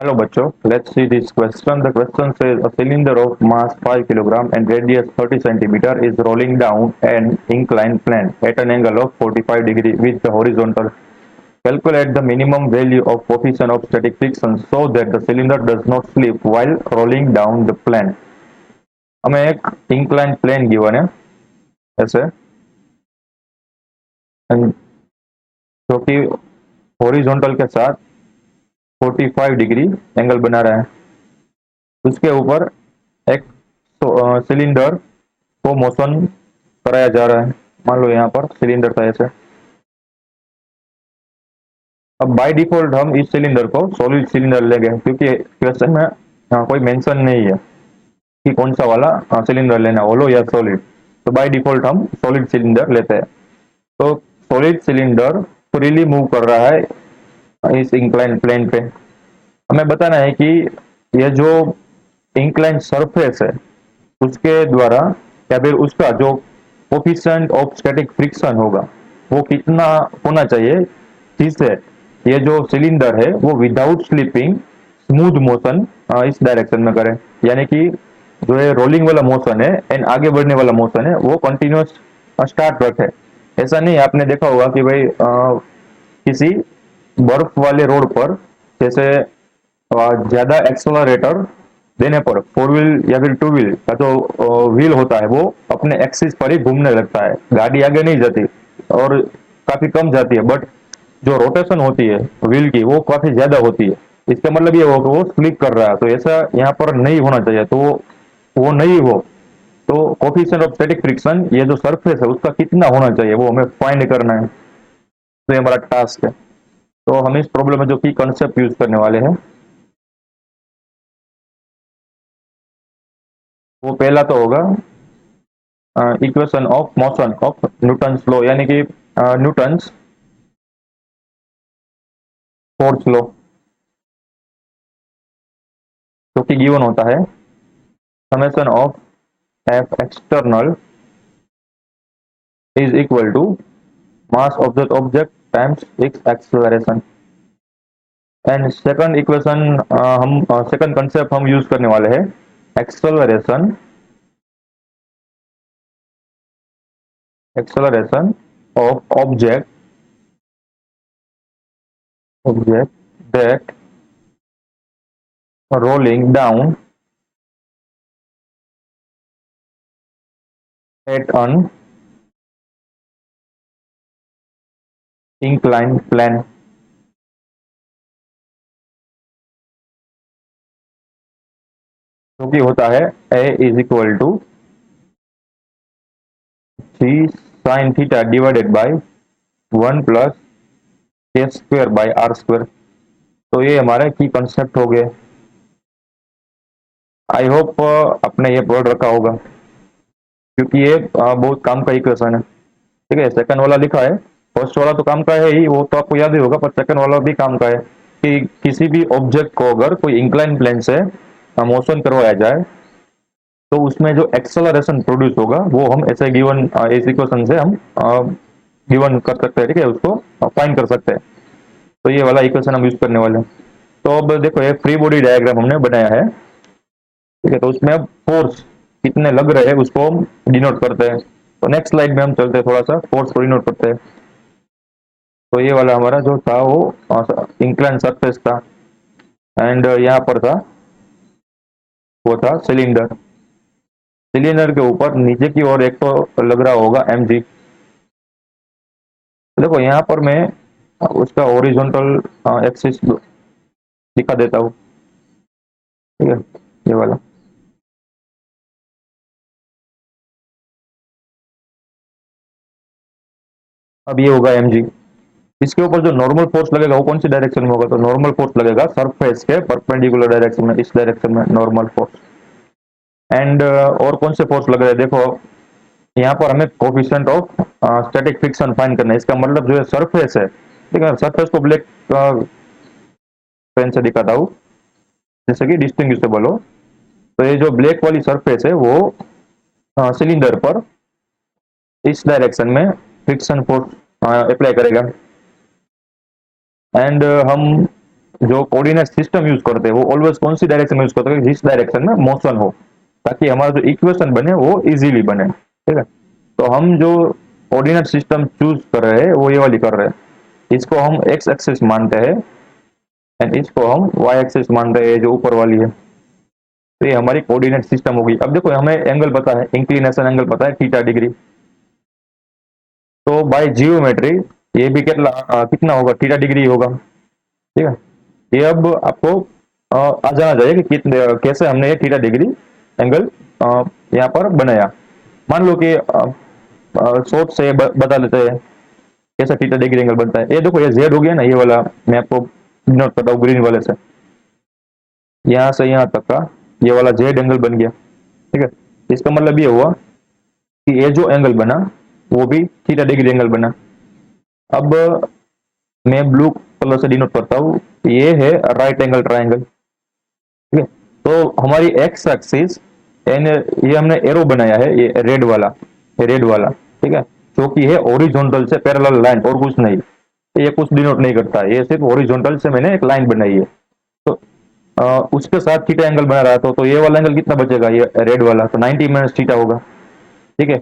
Hello बच्चों, let's see this question. The question says a cylinder of mass 5 kilogram and radius 30 centimeter is rolling down an inclined plane at an angle of 45 degree with the horizontal. Calculate the minimum value of coefficient of static friction so that the cylinder does not slip while rolling down the plane. हमें एक inclined plane given है ऐसे, and जो कि horizontal के साथ 45 degree angle बना रहा है। उसके ऊपर एक सिलेंडर को मोशन कराया जा रहा है। मान लो यहाँ पर सिलेंडर था ऐसे। अब बाय डिफॉल्ट हम इस सिलेंडर को सॉलिड सिलेंडर लेंगे क्योंकि क्वेश्चन में कोई मेंशन नहीं है कि कौन सा वाला सिलेंडर लेना, होलो या सॉलिड। तो बाय डिफॉल्ट हम सॉलिड सिलेंडर लेते हैं। तो सॉलिड सिलेंडर फ्रीली मूव कर रहा है इस इंक्लाइन प्लेन पे। हमें बताना है कि यह जो इंक्लाइन सरफेस है उसके द्वारा या फिर उसका जो कोफिशिएंट ऑफ स्टैटिक फ्रिक्शन होगा वो कितना होना चाहिए जिससे ये जो सिलेंडर है वो विदाउट स्लिपिंग स्मूथ मोशन इस डायरेक्शन में करे। यानी कि जो है रोलिंग वाला मोशन है एंड आगे बढ़ने वाला मोशन है वो कंटिन्यूस स्टार्ट रखे। ऐसा नहीं, आपने देखा होगा कि भाई किसी बर्फ वाले रोड पर जैसे ज्यादा एक्सेलरेटर देने पर फोर व्हील या फिर टू व्हील का जो व्हील होता है वो अपने एक्सिस पर ही घूमने लगता है, गाड़ी आगे नहीं जाती और काफी कम जाती है, बट जो रोटेशन होती है व्हील की वो काफी ज्यादा होती है। इसका मतलब ये हो कि वो स्लिप कर रहा है, तो ऐसा यहाँ पर नहीं होना चाहिए। तो वो नहीं हो तो कोफिशिएंट ऑफ स्टैटिक फ्रिक्शन ये जो सरफेस है उसका कितना होना चाहिए वो हमें फाइंड करना है। तो ये हमारा टास्क है। तो हम इस प्रॉब्लम में जो की कंसेप्ट यूज करने वाले हैं वो पहला तो होगा equation of motion of Newton's law, यानी कि न्यूटन्स फोर्स लॉ, जो कि गिवन होता है summation of F external is equal to mass of the object times its acceleration. And second equation हम सेकंड कंसेप्ट हम यूज करने वाले हैं acceleration acceleration of object that rolling down at an inclined plane। जो कि होता है a is equal to three sine theta divided by 1 + a square by R square. तो ये हमारे की कंसेप्ट हो गए। आई होप आपने ये पढ़ रखा होगा क्योंकि ये बहुत काम का इक्वेशन है। ठीक है, सेकंड वाला लिखा है, फर्स्ट वाला तो काम का है ही, वो तो आपको याद ही होगा, पर सेकंड वाला भी काम का है कि किसी भी ऑब्जेक्ट को अगर कोई इंक्लाइन प्लेन से मोशन करवाया जाए तो उसमें जो एक्सेलरेशन प्रोड्यूस होगा वो हम ऐसे गिवन इस इक्वेशन से हम गिवन कर सकते हैं। ठीक है, उसको फाइंड कर सकते हैं। तो ये वाला इक्वेशन हम यूज करने वाले हैं। तो अब देखो ये फ्री बॉडी डायग्राम हमने बनाया है। ठीक है, तो उसमें अब फोर्स कितने लग रहे हैं उसको हम डिनोट करते हैं। तो नेक्स्ट स्लाइड में हम चलते हैं, थोड़ा सा फोर्स को डिनोट करते हैं। तो ये वाला हमारा जो था वो इंक्लाइन सरफेस था एंड यहाँ पर था वो था सिलेंडर। सिलेंडर के ऊपर नीचे की ओर एक तो लग रहा होगा एम जी। देखो यहाँ पर मैं उसका ओरिजेंटल एक्सिस दिखा देता हूँ। ठीक है, ये वाला। अब ये होगा एम जी। इसके ऊपर जो नॉर्मल फोर्स लगेगा वो कौन सी डायरेक्शन में होगा? तो नॉर्मल फोर्स लगेगा सरफेस के परपेंडिकुलर डायरेक्शन में, इस डायरेक्शन में नॉर्मल फोर्स। एंड और कौन से फोर्स लग रहे हैं देखो, यहाँ पर हमें coefficient of static friction find करना है। इसका मतलब जो है सरफेस है, ठीक है, सरफेस को ब्लैक पेन से दिखाता हूँ जैसे कि डिस्टिंग्विशेबल हो। तो ये जो ब्लैक वाली सरफेस है वो सिलेंडर पर इस डायरेक्शन में फ्रिक्शन फोर्स अप्लाई करेगा। एंड हम जो कोऑर्डिनेट सिस्टम यूज करते हैं वो ऑलवेज कौन सी डायरेक्शन में यूज करते हैं, जिस डायरेक्शन में मोशन हो, ताकि हमारा जो इक्वेशन बने वो इजीली बने, ठीक है। तो हम जो कोऑर्डिनेट सिस्टम चूज कर रहे हैं वो ये वाली कर रहे हैं, इसको हम एक्स एक्सिस मानते हैं एंड इसको हम वाई एक्सिस मान रहे हैं जो ऊपर वाली है। तो ये हमारी कोऑर्डिनेट सिस्टम होगी। अब देखो हमें एंगल पता है, इंक्लिनेशन एंगल पता है थीटा डिग्री, तो बाय जियोमेट्री ये भी कितना होगा, थीटा डिग्री होगा, ठीक है। ये अब आपको आ जाना चाहिए कि कितने कैसे हमने ये थीटा डिग्री एंगल यहाँ पर बनाया। मान लो कि शॉर्ट से बता लेते हैं कैसा थीटा डिग्री एंगल बनता है। ये देखो ये जेड हो गया ना, ये वाला मैं आपको नोट करता हूँ ग्रीन वाले से, यहाँ से यहाँ तक का ये वाला जेड एंगल बन गया, ठीक है। इसका मतलब ये हुआ कि ये जो एंगल बना वो भी थीटा डिग्री एंगल बना। अब मैं ब्लू कलर से डिनोट करता हूँ, ये है राइट एंगल ट्राइंगल, ठीक है। तो हमारी एक्स एक्सिस एंड ये हमने एरो बनाया है, ये रेड वाला, ठीक है, जो कि है ओरिजोनटल से पैरेलल लाइन और कुछ नहीं, ये कुछ डिनोट नहीं करता, ये सिर्फ ओरिजोनटल से मैंने एक लाइन बनाई है। तो उसके साथ थीटा एंगल बना रहा तो ये वाला एंगल कितना बचेगा, ये रेड वाला, तो 90 माइनस थीटा होगा, ठीक है,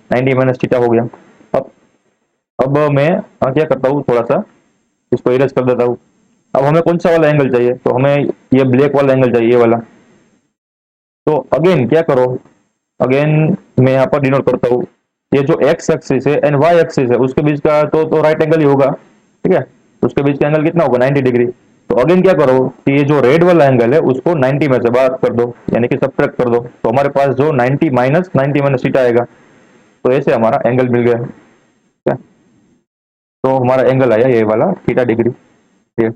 90 माइनस थीटा हो गया। अब अब मैं क्या करता हूँ, थोड़ा सा इसको इरेज कर देता हूँ। अब हमें कौन सा वाला एंगल चाहिए, तो हमें ये ब्लैक वाला एंगल चाहिए, ये वाला। तो अगेन क्या करो, अगेन मैं यहाँ पर डिनोट करता हूँ, ये जो एक्स एक्सिस है एंड वाई एक्सिस है उसके बीच का तो राइट एंगल ही होगा, ठीक है। उसके बीच का एंगल कितना होगा, 90 डिग्री। तो अगेन क्या करो कि ये जो रेड वाला एंगल है उसको 90 में से बात कर दो, यानी कि सब्ट्रैक्ट कर दो, तो हमारे पास जो 90 माइनस थीटा आएगा, तो ऐसे हमारा एंगल मिल गया, ठीक है। तो हमारा एंगल आया ये वाला थीटा डिग्री, ठीक है।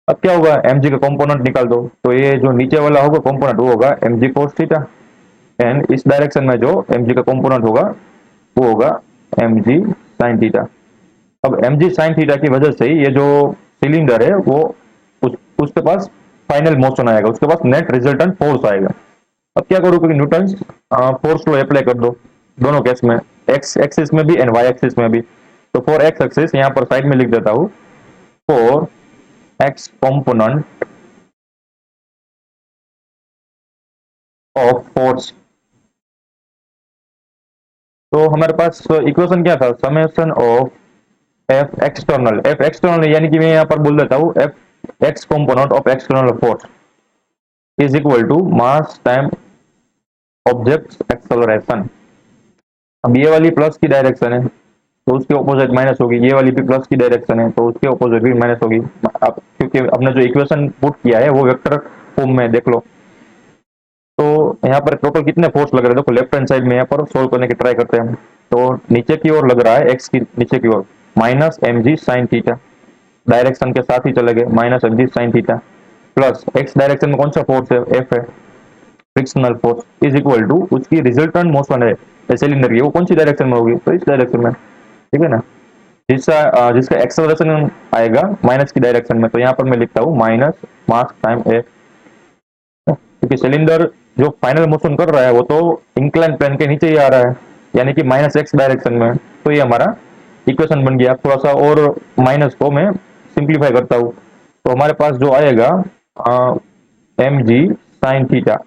अब क्या होगा, mg का कंपोनेंट निकाल दो, तो ये जो नीचे वाला होगा कंपोनेंट वो होगा mg cos थीटा, एंड इस डायरेक्शन में जो mg का कंपोनेंट होगा वो होगा mg sin थीटा। अब mg sin थीटा की वजह से ये जो सिलेंडर है वो उसके पास फाइनल मोशन आएगा, उसके पास नेट रिजल्टेंट फोर्स आएगा। अब क्या करूँ, क्योंकि न्यूटन फोर्स लॉ अप्लाई कर दो दोनों केस में, एक्स एक्सिस में भी एंड वाई एक्सिस में भी। तो फॉर एक्स एक्सिस यहाँ पर साइड में लिख देता हूँ, for x component of force, तो हमारे पास इक्वेशन क्या था, समेशन ऑफ एफ एक्सटर्नल यानी कि मैं यहाँ पर बोल देता हूँ F X component of external force is equal to mass time object acceleration. अब ये वाली प्लस की डायरेक्शन है तो उसके ऑपोजिट माइनस होगी, ये वाली भी प्लस की डायरेक्शन है तो उसके ऑपोजिट भी माइनस होगी। अब क्योंकि हमने जो इक्वेशन पुट किया है वो वेक्टर फॉर्म में देख लो, तो यहाँ पर टोटल कितने फोर्स लग रहे हैं, देखो लेफ्ट हैंड साइड में यहाँ पर सोल्व करने की ट्राई करते हैं। तो नीचे की ओर लग रहा है एक्स की नीचे की ओर minus mg sin theta, direction के साथ ही चले गए, minus mg sin theta plus x direction में कौन सा फोर्स है, एफ है, frictional force is equal to उसकी रिजल्टेंट मोशन है सिलेंडर की, वो कौन सी डायरेक्शन में होगी, तो इस डायरेक्शन में, ठीक है ना। जिसका एक्सेलरेशन आएगा माइनस की डायरेक्शन में, तो यहाँ पर मैं लिखता हूँ माइनस मास टाइम एफ, क्योंकि सिलेंडर जो फाइनल मोशन कर रहा है वो तो इंक्लाइन प्लेन के नीचे ही आ रहा है, यानी कि माइनस एक्स डायरेक्शन में। तो ये हमारा इक्वेशन बन गया। थोड़ा सा और माइनस को मैं सिंप्लीफाई करता हूँ, तो हमारे पास जो आएगा एम जी sine theta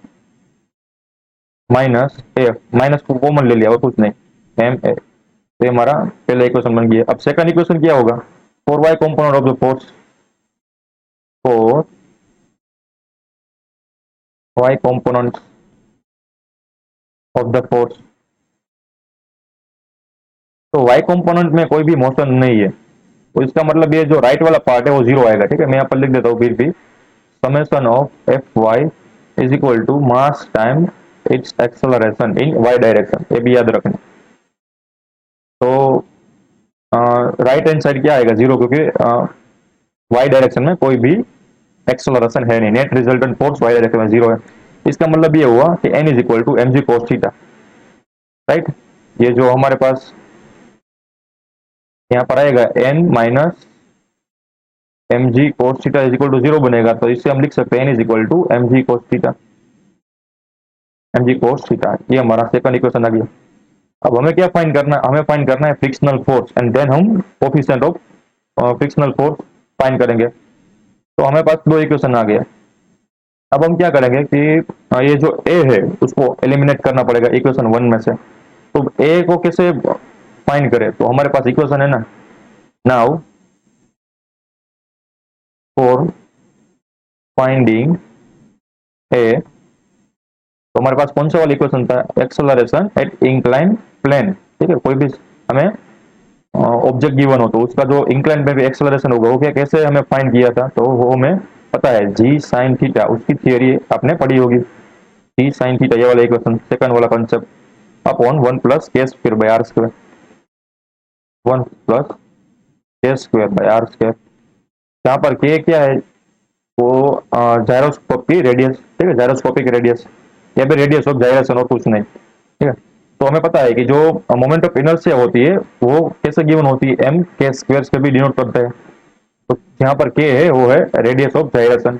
minus F, minus को कॉमन ले लिया और कुछ नहीं, एम ए, तो ये हमारा पहला इक्वेशन बन गया। अब सेकंड इक्वेशन क्या होगा, for Y component of the force, for Y component of the force, तो y कंपोनेंट में कोई भी मोशन नहीं है, तो इसका मतलब ये जो राइट वाला पार्ट है वो जीरो आएगा, ठीक है। मैं यहाँ पर लिख देता हूँ फिर भी, summation of F Y is equal to mass time its acceleration in y direction, ये भी याद रखना। तो राइट हैंड साइड क्या आएगा, जीरो, क्योंकि y डायरेक्शन में कोई भी एक्सेलरेशन है नहीं, net resultant force y direction में जीरो है। इसका मतलब ये हुआ कि n is equal to M G cos theta, right. ये जो हमारे पास यहाँ पर आएगा n minus M G cos theta is equal to zero बनेगा, तो इससे हम लिख सकते हैं n is equal to M G cos theta, M G cos theta. ये हमारा सेकंड इक्वेशन आ गया। अब हमें क्या फाइंड करना है, हमें फाइंड करना है फ्रिक्शनल फोर्स, एंड देन हम coefficient of frictional force find करेंगे। तो हमारे पास दो इक्वेशन आ गया। अब हम क्या करेंगे कि ये जो ए है उसको एलिमिनेट करना पड़ेगा इक्वेशन वन में से। तो ए को कैसे फाइंड करें, तो हमारे पास इक्वेशन है ना, नाउ फॉर फाइंडिंग ए, तो हमारे पास कौन सा वाला इक्वेशन था, एक्सेलरेशन एट इंक्लाइन प्लेन। ठीक है, कोई भी हमें ऑब्जेक्ट गिवन हो तो उसका जो इंक्लाइन पे भी एक्सेलरेशन होगा वो क्या कैसे हमें फाइंड किया था, तो वो हमें पता है, जी साइन थीटा, उसकी थियरी आपने पढ़ी होगी। जी साइन थीटा ये वाला इक्वेशन, सेकंड वाला concept, upon one plus K square by R square, one plus K square by R square. यहाँ पर के क्या है, वो जायरोस्कोप की रेडियस, ठीक है, जायरोस्कोपिक रेडियस, या फिर रेडियस ऑफ जायरेशन और कुछ नहीं। ठीक है, तो हमें पता है कि जो मोमेंट ऑफ इनर्शिया होती है वो कैसे गिवन होती है, एम के स्क्वायर से भी डिनोट करते हैं। तो यहाँ पर के है वो है रेडियस ऑफ जायरेशन।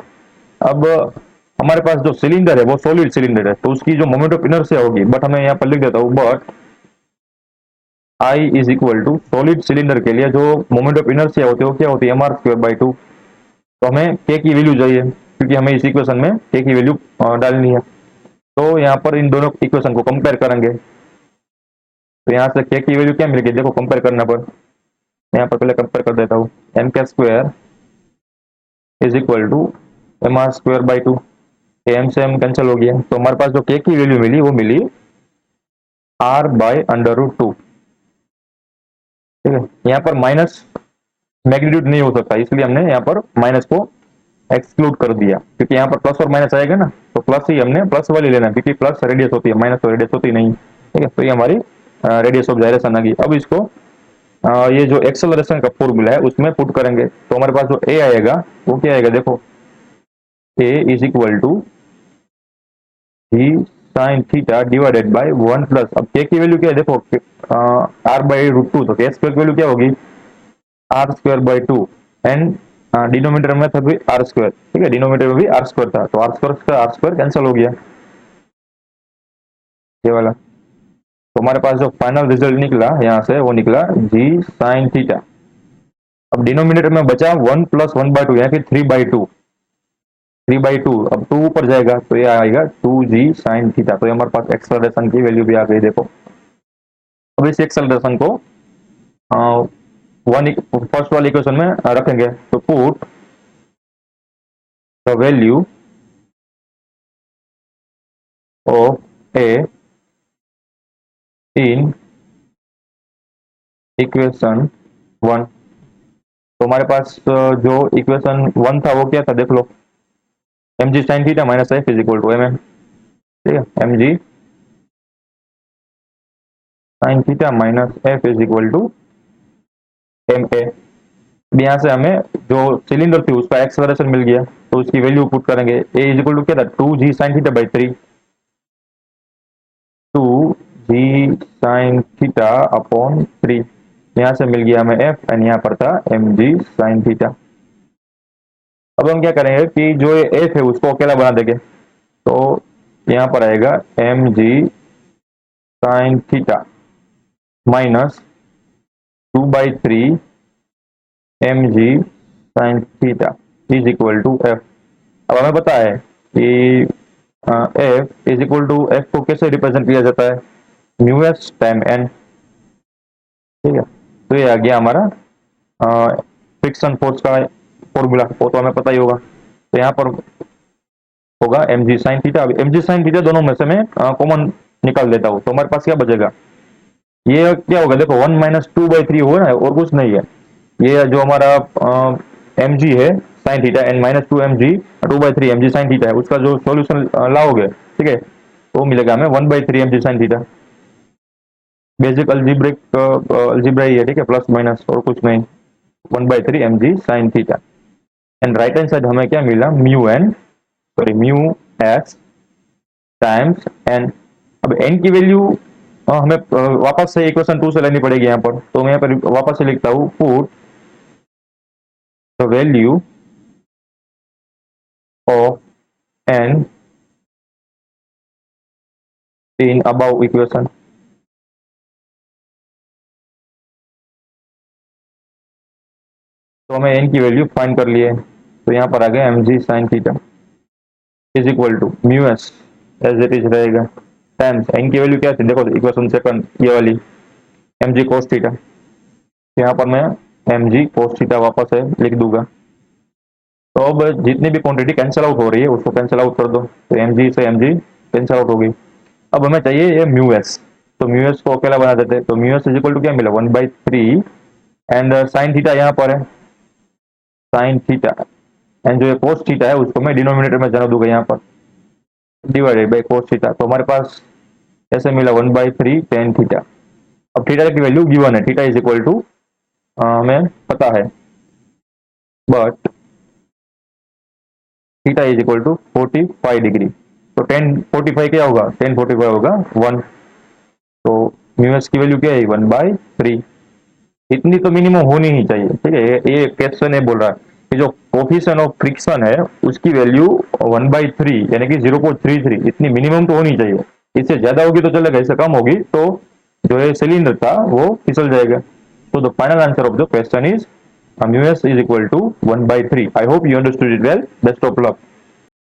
अब हमारे पास जो सिलेंडर है वो सॉलिड सिलेंडर है, तो उसकी जो मोमेंट ऑफ इनर्शिया होगी, बट हमें यहाँ पर लिख देता हूँ, but I is equal to, solid cylinder के लिए जो मोमेंट ऑफ इनर्शिया होती है वो क्या होती है, M R square by two. तो हमें के की वैल्यू चाहिए क्योंकि हमें इस इक्वेशन में के की वैल्यू डालनी है। तो यहाँ पर इन दोनों इक्वेशन को कंपेयर करेंगे, तो यहाँ से के की वैल्यू क्या मिलेगी, देखो कंपेयर करने पर, यहाँ पर पहले कंपेयर कर देता हूँ, M K square is equal to M R square by two, M से एम कैंसिल हो गया, तो हमारे पास जो के की वैल्यू मिली वो मिली R by under root two. ठीक है, यहाँ पर माइनस मैग्नीट्यूड नहीं हो सकता, इसलिए हमने यहाँ पर माइनस को एक्सक्लूड कर दिया, क्योंकि यहाँ पर प्लस और माइनस आएगा ना, तो प्लस ही हमने प्लस वाली लेना, क्योंकि प्लस रेडियस होती है, माइनस तो रेडियस होती नहीं। ठीक है, तो ये हमारी रेडियस ऑफ जायरेशन आ गई। अब इसको ये जो एक्सेलरेशन का फॉर्मूला है उसमें पुट करेंगे, तो हमारे पास जो ए आएगा वो क्या आएगा, देखो a is equal to ji sine theta divided by one plus, अब के की वैल्यू क्या है, देखो आर बाई रूट टू, तो के स्क्वायर की वैल्यू क्या होगी, R square by two, and denominator में था भी आर स्क्वायर। ठीक है, डिनोमिनेटर में भी आर स्क्वायर था, तो आर स्क्वायर कैंसिल हो गया ये वाला। तो हमारे पास जो फाइनल रिजल्ट निकला यहाँ से वो निकला जी साइन थीटा। अब डिनोमिनेटर में बचा one plus one by two, यानी कि three by two, three by two, अब टू ऊपर जाएगा तो ये आएगा टू जी साइन थीटा। तो ये हमारे पास एक्सेलरेशन की वैल्यू भी आ गई, देखो। अब इस एक्सेलरेशन को वन फर्स्ट वाले इक्वेशन में रखेंगे, तो put the value of A in equation one. तो हमारे पास जो इक्वेशन वन था वो क्या था, देख लो, m ji sine theta minus f is equal to m n. ठीक है, m ji sine theta minus f is equal to m a. यहाँ से हमें जो सिलेंडर थी उसका एक्सेलरेशन मिल गया, तो उसकी वैल्यू पुट करेंगे, ए इज इक्वल टू क्या था, two ji sine theta by three, two ji sine theta upon three. यहाँ से मिल गया हमें एफ, एंड यहाँ पर था एम जी साइन थीटा। अब हम क्या करेंगे कि जो एफ है उसको अकेला बना देंगे, तो यहाँ पर आएगा M ji sine theta minus two by three M G sine theta is equal to F. अब हमें पता है कि F is equal to, F को कैसे रिप्रेजेंट किया जाता है, म्यू एस टाइम एन। ठीक है, तो ये आ गया हमारा फ्रिक्शन फोर्स का फॉर्मूला, वो तो हमें पता ही होगा। तो यहाँ पर होगा एम जी साइन थीटा। अब एम जी साइन थीटा दोनों में से मैं कॉमन निकाल देता हूँ, तो हमारे पास क्या बचेगा, ये क्या होगा, देखो one minus two by three होगा ना, और कुछ नहीं है। ये जो हमारा एम जी है sine theta, and minus two M G two by three M G sine theta है, उसका जो सॉल्यूशन लाओगे, ठीक है, वो मिलेगा हमें one by three M G sine theta. Basic algebraic algebra ही है, ठीक है, प्लस माइनस और कुछ नहीं, one by three M G sine theta. And right hand side हमें क्या मिला, mu n, sorry mu s times n. अब एन की वैल्यू हमें वापस से इक्वेशन टू से लेनी पड़ेगी यहाँ पर, तो मैं यहाँ पर वापस से लिखता हूँ, put the value of N in above equation. तो हमें एन की वैल्यू फाइंड कर लिए, तो यहाँ पर आ गया M ji sine theta is equal to mu S as it is रहेगा टाइम्स एन की वैल्यू क्या थी देखो इक्वेशन सेकंड ये वाली एम जी कोस थीटा। यहाँ पर मैं एम जी कोस थीटा वापस है लिख दूंगा। तो अब जितनी भी क्वांटिटी कैंसिल आउट हो रही है उसको कैंसिल आउट कर दो तो एम जी से एम जी कैंसिल आउट होगी। अब हमें चाहिए ये म्यू एस तो म्यू एस को अकेला बना देते हैं तो mu S is equal to क्या मिला 1/3 एंड साइन थीटा यहाँ पर है साइन थीटा एंड जो ये कोस थीटा है उसको मैं डिनोमिनेटर में जाना दूंगा यहाँ पर डिवाइडेड बाई कोस थीटा तो हमारे पास ऐसे मिला 1/3 टेन थीटा। अब थीटा की वैल्यू गिवन है थीटा इज इक्वल टू हमें पता है but theta is equal to 45 degree तो 1045 क्या होगा 1045 होगा 1 तो म्यू एस की वैल्यू क्या है 1/3 इतनी तो मिनिमम होनी ही चाहिए ठीक है। ये क्वेश्चन है बोल रहा है कि जो कोफिशिएंट ऑफ फ्रिक्शन है उसकी वैल्यू 1/3 यानी कि 0.33 इतनी मिनिमम तो होनी चाहिए। इससे ज्यादा होगी तो चलेगा इससे कम होगी तो जो ये सिलेंडर था वो फिसल जाएगा। तो the final answer of the question is mu s is equal to 1/3. I hope you understood it well. Best of luck.